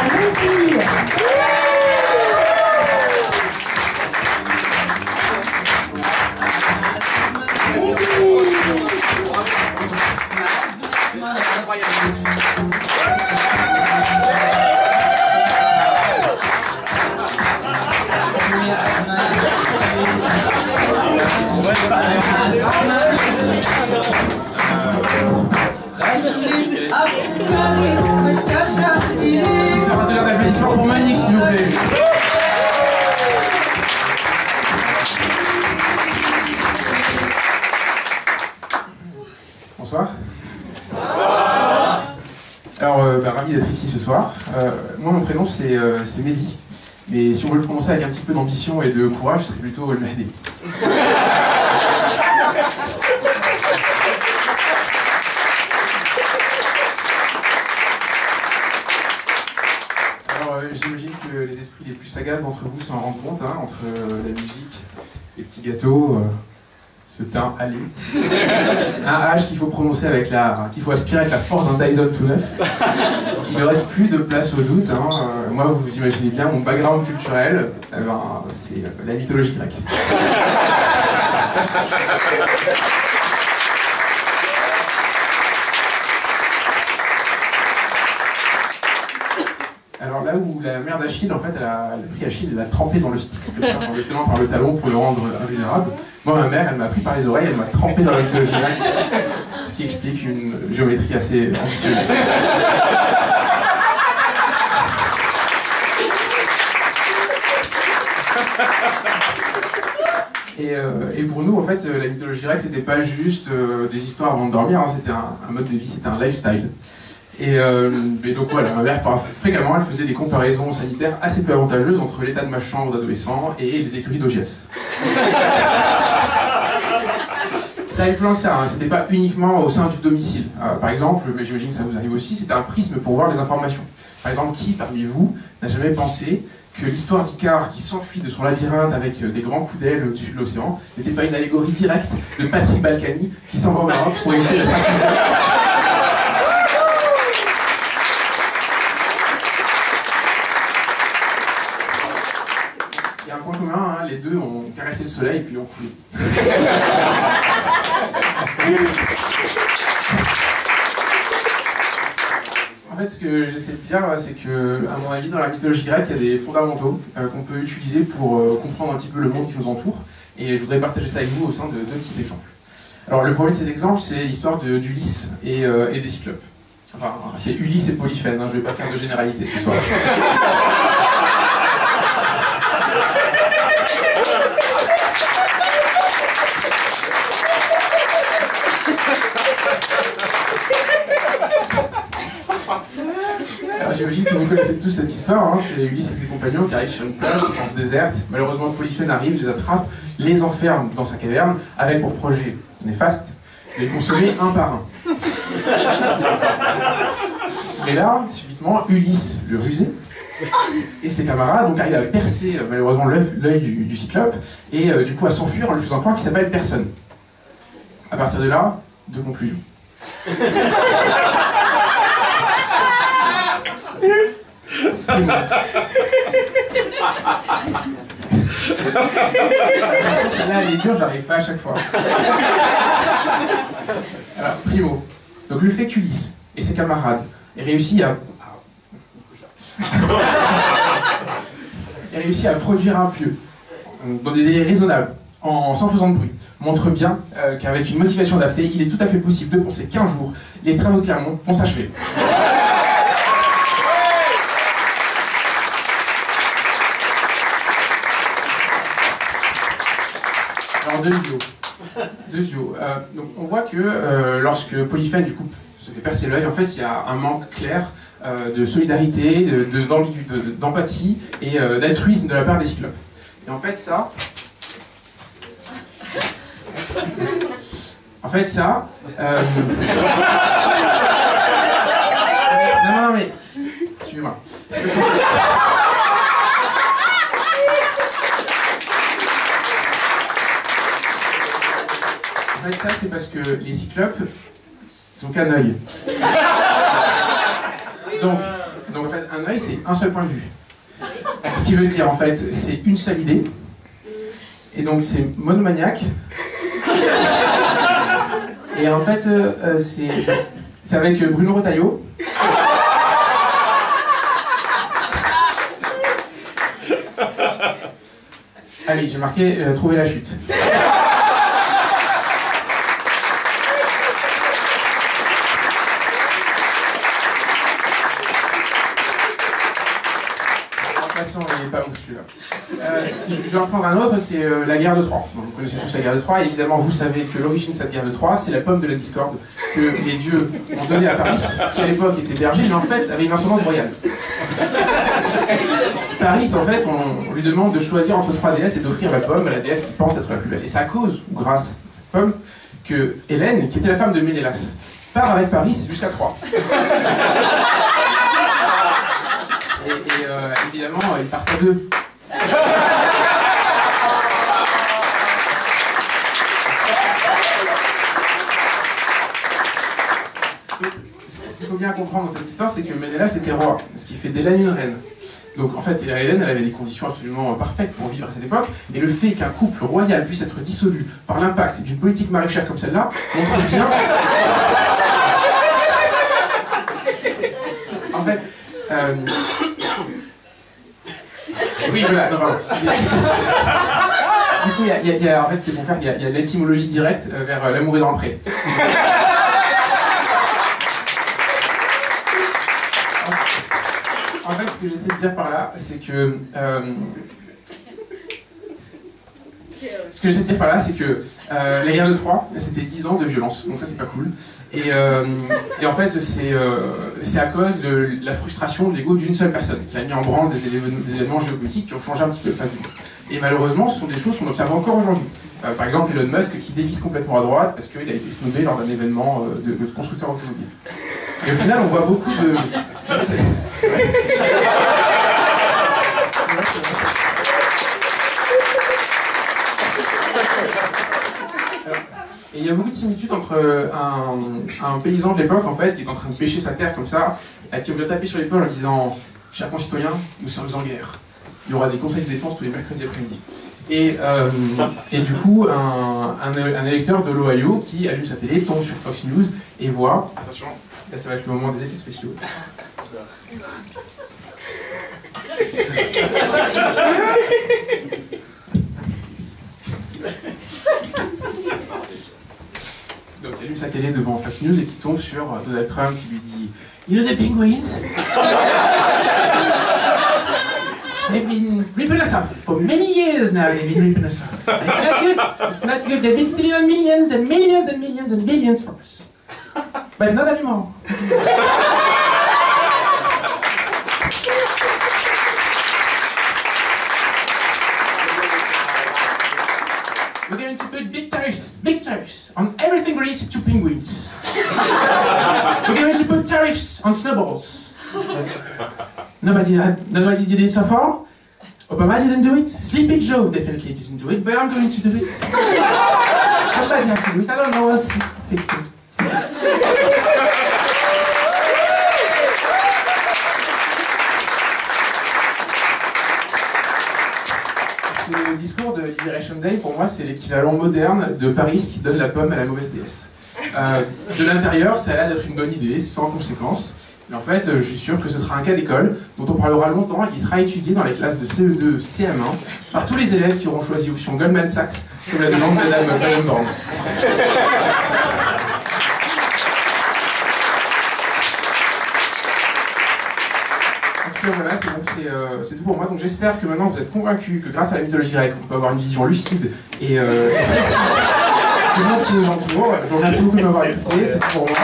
Lucie. Applaudissements pour Manique, s'il vous plaît. Bonsoir. Alors, ravi d'être ici ce soir. Moi, mon prénom, c'est Mehdi. Mais si on veut le prononcer avec un petit peu d'ambition et de courage, c'est plutôt le Mehdi. J'imagine que les esprits les plus sagaces d'entre vous s'en rendent compte, hein, entre la musique, les petits gâteaux, ce teint allé. Un H qu'il faut prononcer avec qu'il faut aspirer avec la force d'un Dyson tout neuf. Il ne reste plus de place au doute. Hein. Moi, vous imaginez bien mon background culturel, c'est la mythologie grecque. Alors là où la mère d'Achille, en fait, elle a pris Achille, elle l'a trempé dans le Styx, comme ça, en le tenant par le talon pour le rendre invulnérable. Moi, ma mère, elle m'a pris par les oreilles, elle m'a trempé dans la mythologie grecque, ce qui explique une géométrie assez ambitieuse. Et pour nous, en fait, la mythologie grecque, c'était pas juste des histoires avant de dormir, hein, c'était un mode de vie, c'était un lifestyle. Et donc voilà, ma mère, fréquemment, elle faisait des comparaisons sanitaires assez peu avantageuses entre l'état de ma chambre d'adolescent et les écuries d'OGS. Ça allait plus loin que ça, hein, c'était pas uniquement au sein du domicile. Par exemple, mais j'imagine que ça vous arrive aussi, c'était un prisme pour voir les informations. Par exemple, qui parmi vous n'a jamais pensé que l'histoire d'Icare qui s'enfuit de son labyrinthe avec des grands coups d'aile au-dessus de l'océan n'était pas une allégorie directe de Patrick Balkany qui s'en va au Maroc pour éviter d'être accusé. Il y a un point commun, hein, les deux ont caressé le soleil et puis ont coulé. En fait, ce que j'essaie de dire, c'est que, à mon avis, dans la mythologie grecque, il y a des fondamentaux qu'on peut utiliser pour comprendre un petit peu le monde qui nous entoure. Et je voudrais partager ça avec vous au sein de deux petits exemples. Alors, le premier de ces exemples, c'est l'histoire d'Ulysse et des Cyclopes. Enfin, c'est Ulysse et Polyphène, hein, je ne vais pas faire de généralité ce soir. Alors j'imagine que vous connaissez tous cette histoire, hein. C'est Ulysse et ses compagnons qui arrivent sur une plage, une France déserte. Malheureusement, Polyphène arrive, les attrape, les enferme dans sa caverne, avec pour projet néfaste de les consommer un par un. Et là, subitement, Ulysse, le rusé, et ses camarades donc arrivent à percer malheureusement l'œil du Cyclope, et du coup à s'enfuir en lui faisant croire qu'il s'appelle personne. À partir de là, deux conclusions. Là, elle est dure, j'arrive pas à chaque fois. Alors, primo. Donc le fait qu'Ulysse et ses camarades aient réussi à produire un pieu dans des délais raisonnables, sans faisant de bruit, montre bien qu'avec une motivation adaptée, il est tout à fait possible de penser qu'un jour, les travaux de Clermont vont s'achever. Alors deux duos. Donc on voit que lorsque Polyphène du coup se fait percer l'œil, en fait il y a un manque clair de solidarité, d'empathie et d'altruisme de la part des Cyclopes. Et en fait ça... Non mais... Suivez-moi. En fait, ça, c'est parce que les Cyclopes, ils ont qu'un œil. Donc en fait, un œil, c'est un seul point de vue. Ce qui veut dire, en fait, c'est une seule idée. Et donc, c'est monomaniaque. Et en fait, c'est avec Bruno Retailleau. Allez, j'ai marqué trouver la chute. Il n'est pas ouf celui-là. Je vais en prendre un autre, c'est la guerre de Troie. Donc, vous connaissez tous la guerre de Troie, et évidemment vous savez que l'origine de cette guerre de Troie, c'est la pomme de la discorde que les dieux ont donnée à Paris, qui à l'époque était berger, mais en fait avait une ascendance royale. Paris, en fait, on lui demande de choisir entre 3 déesses et d'offrir la pomme à la déesse qui pense être la plus belle. Et c'est à cause, ou grâce à cette pomme, que Hélène, qui était la femme de Ménélas, part avec Paris jusqu'à Troie. Et évidemment, ils partent à 2. Ce qu'il faut bien comprendre dans cette histoire, c'est que Ménélas était roi, ce qui fait d'Hélène une reine. Donc en fait, Hélène, elle avait des conditions absolument parfaites pour vivre à cette époque, et le fait qu'un couple royal puisse être dissolu par l'impact d'une politique maraîchère comme celle-là montre bien... En fait... Oui, voilà, non, pardon. Du coup, en fait, c'était pour faire, il y a l'étymologie directe vers l'amour est dans le pré. En fait, ce que j'essaie de dire par là, c'est que... la guerre de Troie, c'était 10 ans de violence, donc ça c'est pas cool. Et en fait, c'est à cause de la frustration de l'ego d'une seule personne, qui a mis en branle des événements géopolitiques qui ont changé un petit peu le face du monde. Et malheureusement, ce sont des choses qu'on observe encore aujourd'hui. Par exemple, Elon Musk qui dévisse complètement à droite parce qu'il a été snobé lors d'un événement de constructeur automobile. Et au final, on voit beaucoup de... C'est vrai. Et il y a beaucoup de similitudes entre un paysan de l'époque, en fait, qui est en train de pêcher sa terre comme ça, à qui on vient taper sur l'épaule en disant « Chers concitoyens, nous sommes en guerre. Il y aura des conseils de défense tous les mercredis après-midi. » Et du coup, un électeur de l'Ohio qui allume sa télé, tombe sur Fox News et voit... Attention, là ça va être le moment des effets spéciaux. Donc il allume sa télé devant Fox News et qui tombe sur Donald Trump qui lui dit « You know the penguins? They've been ripping us off for many years now. They've been ripping us off. And it's not good. It's not good. They've been stealing on millions and millions and millions and billions from us. But not anymore. We're going to put big tariffs on everything related to penguins. We're going to put tariffs on snowballs. Nobody did it so far. Obama didn't do it. Sleepy Joe definitely didn't do it, but I'm going to do it. Somebody has to do it. I don't know what else. Ce discours de Liberation Day, pour moi, c'est l'équivalent moderne de Paris qui donne la pomme à la mauvaise déesse. De l'intérieur, ça a l'air d'être une bonne idée, sans conséquence. Mais en fait, je suis sûr que ce sera un cas d'école dont on parlera longtemps et qui sera étudié dans les classes de CE2, CM1 par tous les élèves qui auront choisi option Goldman Sachs comme la demande de Madame Barenborn. En tout cas, voilà, c'est tout pour moi. Donc j'espère que maintenant vous êtes convaincus que grâce à la mythologie grecque, on peut avoir une vision lucide et précise du monde qui nous entoure. Je vous remercie beaucoup de m'avoir écouté, c'est tout pour moi.